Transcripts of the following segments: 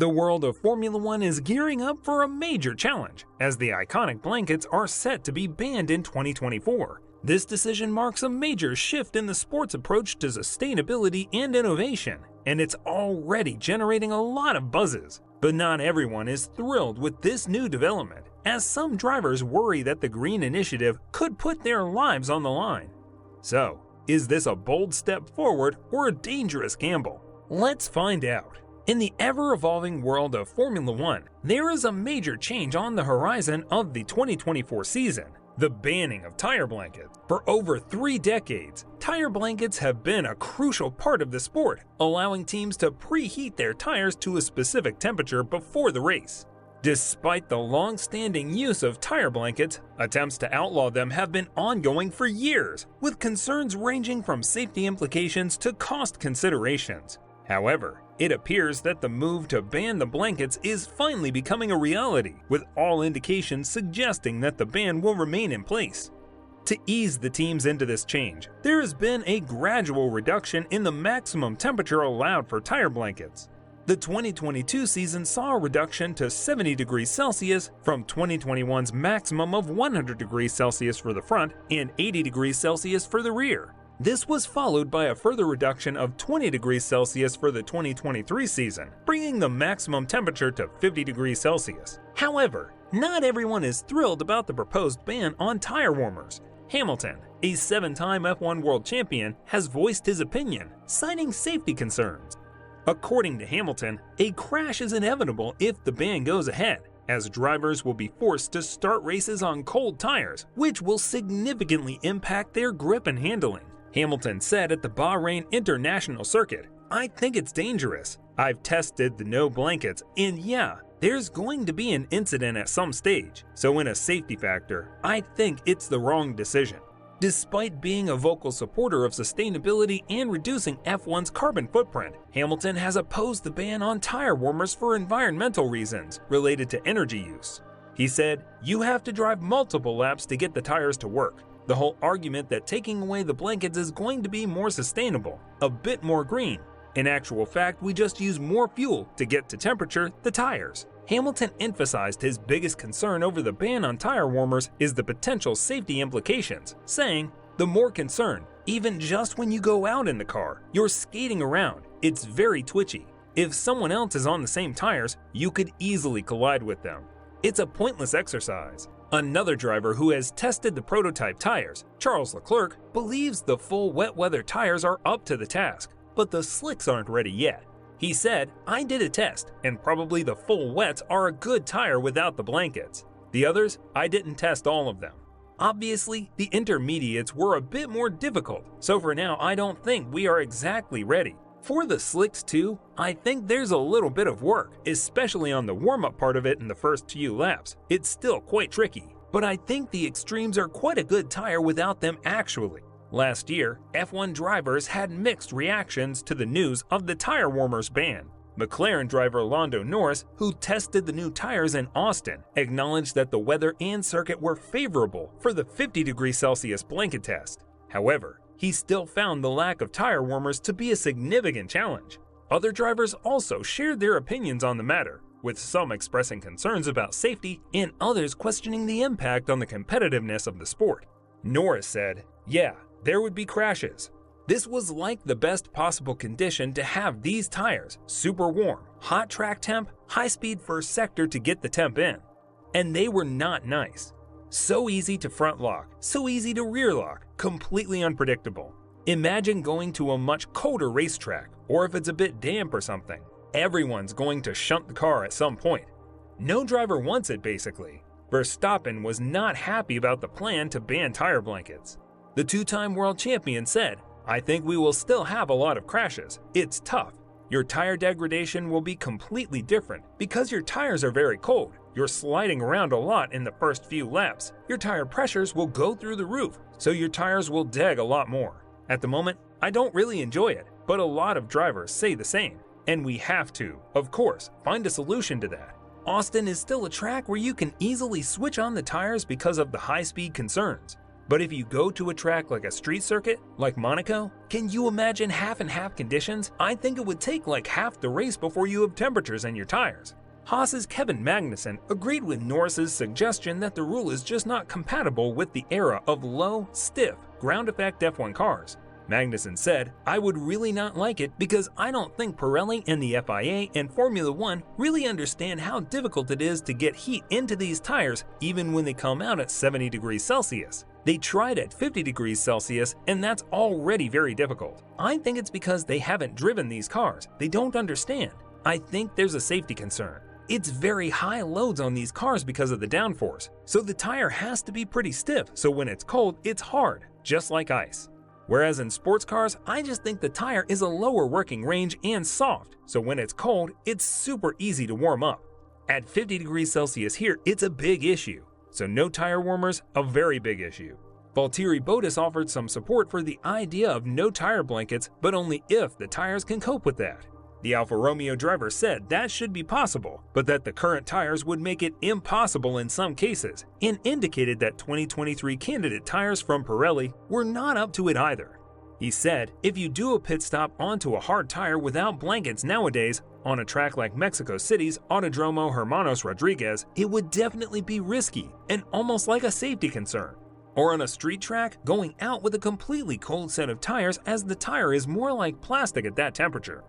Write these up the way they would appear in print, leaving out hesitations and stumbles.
The world of Formula One is gearing up for a major challenge, as the iconic blankets are set to be banned in 2024. This decision marks a major shift in the sport's approach to sustainability and innovation, and it's already generating a lot of buzzes. But not everyone is thrilled with this new development, as some drivers worry that the green initiative could put their lives on the line. So, is this a bold step forward or a dangerous gamble? Let's find out. In the ever-evolving world of Formula One, there is a major change on the horizon of the 2024 season: the banning of tire blankets. For over 3 decades, tire blankets have been a crucial part of the sport, allowing teams to preheat their tires to a specific temperature before the race. Despite the long-standing use of tire blankets, attempts to outlaw them have been ongoing for years, with concerns ranging from safety implications to cost considerations. However, it appears that the move to ban the blankets is finally becoming a reality, with all indications suggesting that the ban will remain in place. To ease the teams into this change, there has been a gradual reduction in the maximum temperature allowed for tire blankets. The 2022 season saw a reduction to 70 degrees Celsius from 2021's maximum of 100 degrees Celsius for the front and 80 degrees Celsius for the rear. This was followed by a further reduction of 20 degrees Celsius for the 2023 season, bringing the maximum temperature to 50 degrees Celsius. However, not everyone is thrilled about the proposed ban on tire warmers. Hamilton, a 7-time F1 world champion, has voiced his opinion, citing safety concerns. According to Hamilton, a crash is inevitable if the ban goes ahead, as drivers will be forced to start races on cold tires, which will significantly impact their grip and handling. Hamilton said at the Bahrain International Circuit, "I think it's dangerous. I've tested the no blankets, and yeah, there's going to be an incident at some stage. So in a safety factor, I think it's the wrong decision." Despite being a vocal supporter of sustainability and reducing F1's carbon footprint, Hamilton has opposed the ban on tire warmers for environmental reasons related to energy use. He said, "You have to drive multiple laps to get the tires to work. The whole argument that taking away the blankets is going to be more sustainable, a bit more green. In actual fact, we just use more fuel to get to temperature the tires." Hamilton emphasized his biggest concern over the ban on tire warmers is the potential safety implications, saying, "The more concern, even just when you go out in the car, you're skating around, it's very twitchy. If someone else is on the same tires, you could easily collide with them. It's a pointless exercise." Another driver who has tested the prototype tires, Charles Leclerc, believes the full wet weather tires are up to the task, but the slicks aren't ready yet. He said, "I did a test, and probably the full wets are a good tire without the blankets. The others, I didn't test all of them." Obviously, the intermediates were a bit more difficult, so for now I don't think we are exactly ready. For the slicks too, I think there's a little bit of work, especially on the warm-up part of it in the first few laps. It's still quite tricky, but I think the extremes are quite a good tire without them actually. Last year, F1 drivers had mixed reactions to the news of the tire warmers ban. McLaren driver Lando Norris, who tested the new tires in Austin, acknowledged that the weather and circuit were favorable for the 50 degrees Celsius blanket test. However, he still found the lack of tire warmers to be a significant challenge. Other drivers also shared their opinions on the matter, with some expressing concerns about safety and others questioning the impact on the competitiveness of the sport. Norris said, "Yeah, there would be crashes. This was like the best possible condition to have these tires, super warm, hot track temp, high speed first sector to get the temp in. And they were not nice. So easy to front lock, so easy to rear lock, completely unpredictable. Imagine going to a much colder racetrack, or if it's a bit damp or something. Everyone's going to shunt the car at some point. No driver wants it basically." Verstappen was not happy about the plan to ban tire blankets. The 2-time world champion said, "I think we will still have a lot of crashes. It's tough. Your tire degradation will be completely different because your tires are very cold. You're sliding around a lot in the first few laps. Your tire pressures will go through the roof, so your tires will deg a lot more. At the moment, I don't really enjoy it, but a lot of drivers say the same. And we have to, of course, find a solution to that. Austin is still a track where you can easily switch on the tires because of the high-speed concerns. But if you go to a track like a street circuit, like Monaco, can you imagine half and half conditions? I think it would take like half the race before you have temperatures in your tires. Haas's Kevin Magnussen agreed with Norris's suggestion that the rule is just not compatible with the era of low, stiff, ground effect F1 cars. Magnussen said, "I would really not like it because I don't think Pirelli and the FIA and Formula One really understand how difficult it is to get heat into these tires even when they come out at 70 degrees Celsius. They tried at 50 degrees Celsius and that's already very difficult. I think it's because they haven't driven these cars. They don't understand. I think there's a safety concern. It's very high loads on these cars because of the downforce, so the tire has to be pretty stiff so when it's cold, it's hard, just like ice. Whereas in sports cars, I just think the tire is a lower working range and soft, so when it's cold, it's super easy to warm up. At 50 degrees Celsius here, it's a big issue, so no tire warmers, a very big issue." Valtteri Bottas offered some support for the idea of no tire blankets, but only if the tires can cope with that. The Alfa Romeo driver said that should be possible, but that the current tires would make it impossible in some cases, and indicated that 2023 candidate tires from Pirelli were not up to it either. He said, "If you do a pit stop onto a hard tire without blankets nowadays, on a track like Mexico City's Autodromo Hermanos Rodriguez, it would definitely be risky and almost like a safety concern. Or on a street track, going out with a completely cold set of tires as the tire is more like plastic at that temperature.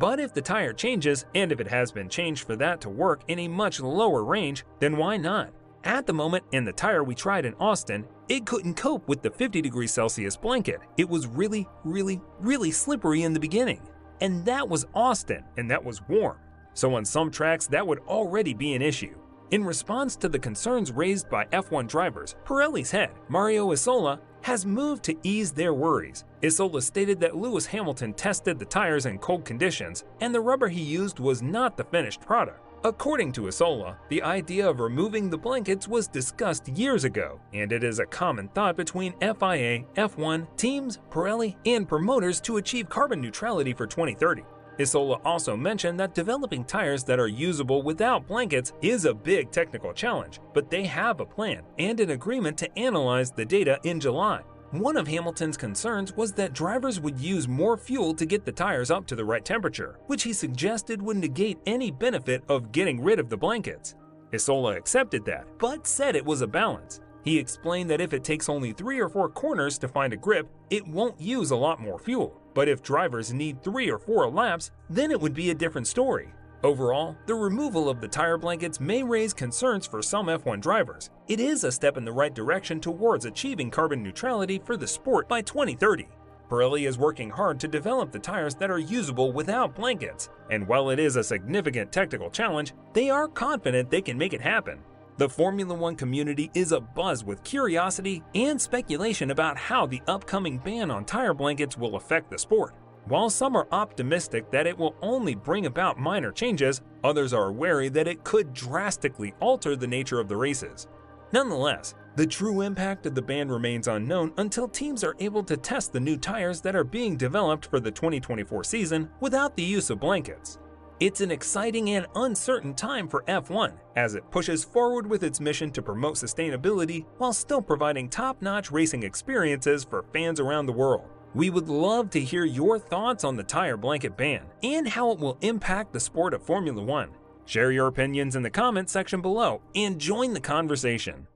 But if the tire changes, and if it has been changed for that to work in a much lower range, then why not? At the moment, in the tire we tried in Austin, it couldn't cope with the 50 degrees Celsius blanket. It was really slippery in the beginning. And that was Austin, and that was warm. So on some tracks, that would already be an issue." In response to the concerns raised by F1 drivers, Pirelli's head, Mario Isola, has moved to ease their worries. Isola stated that Lewis Hamilton tested the tires in cold conditions, and the rubber he used was not the finished product. According to Isola, the idea of removing the blankets was discussed years ago, and it is a common thought between FIA, F1, teams, Pirelli, and promoters to achieve carbon neutrality for 2030. Isola also mentioned that developing tires that are usable without blankets is a big technical challenge, but they have a plan and an agreement to analyze the data in July. One of Hamilton's concerns was that drivers would use more fuel to get the tires up to the right temperature, which he suggested would negate any benefit of getting rid of the blankets. Isola accepted that, but said it was a balance. He explained that if it takes only 3 or 4 corners to find a grip, it won't use a lot more fuel. But if drivers need 3 or 4 laps, then it would be a different story. Overall, the removal of the tire blankets may raise concerns for some F1 drivers. It is a step in the right direction towards achieving carbon neutrality for the sport by 2030. Pirelli is working hard to develop the tires that are usable without blankets, and while it is a significant technical challenge, they are confident they can make it happen. The Formula One community is abuzz with curiosity and speculation about how the upcoming ban on tire blankets will affect the sport. While some are optimistic that it will only bring about minor changes, others are wary that it could drastically alter the nature of the races. Nonetheless, the true impact of the ban remains unknown until teams are able to test the new tires that are being developed for the 2024 season without the use of blankets. It's an exciting and uncertain time for F1 as it pushes forward with its mission to promote sustainability while still providing top-notch racing experiences for fans around the world. We would love to hear your thoughts on the tire blanket ban and how it will impact the sport of Formula One. Share your opinions in the comments section below and join the conversation.